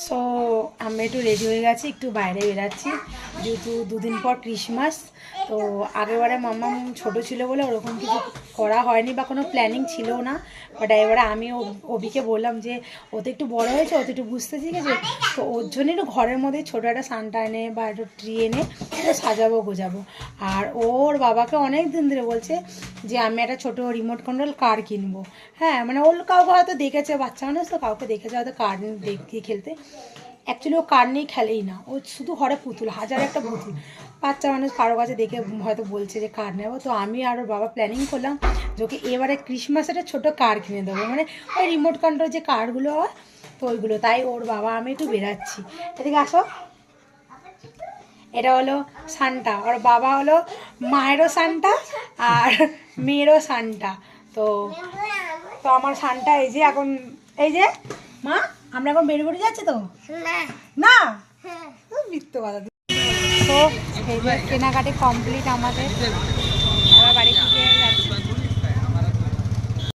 So আমি একটু ready হয়ে গেছি, একটু বাইরে বেরাচ্ছি যেহেতু দুদিন পর ক্রিসমাস। তো আগেরবারে মাম্মা ছোটো ছিল বলে ওরকম কিছু করা হয়নি বা কোনো প্ল্যানিং ছিল না। বাট এবারে আমি অভিকে বললাম যে ও তো একটু বড়ো হয়েছে, ও তো একটু বুঝতে শিখেছে, তো ওর জন্য একটু ঘরের মধ্যে ছোটো একটা সান্টা এনে বা একটু ট্রি এনে একটু সাজাবো গোজাবো। আর ওর বাবাকে অনেক দিন ধরে বলছে যে আমি একটা ছোটো রিমোট কন্ট্রোল কার কিনবো। হ্যাঁ, মানে ওর কাউকে হয়তো দেখেছে, বাচ্চা মানুষ তো কাউকে দেখেছে হয়তো কার দিয়ে খেলতে। অ্যাকচুয়ালি ও কার নিয়ে খেলেই না, ও শুধু ঘরে পুতুল, হাজার একটা পুতুল। বাচ্চা মানুষ কারো কাছে দেখে হয়তো বলছে যে কার নেবো। তো আমি আর ওর বাবা প্ল্যানিং করলাম যে ওকে এবারে ক্রিসমাসে একটা ছোটো কার কিনে দেবো, মানে ওই রিমোট কন্ট্রোল যে কারগুলো হয় তো ওইগুলো। তাই ওর বাবা আমি একটু বেরাচ্ছি। এদিকে আসো। এটা হলো সান্টা, ওর বাবা হলো মায়েরও সান্টা আর মেয়েরও সান্টা। তো তো আমার সান্টা এই যে এখন, এই যে মা আমরা এখন বের করে যাচ্ছি তো না মিথ্যে কথা। তো এই যে কেনাকাটি কমপ্লিট আমাদের।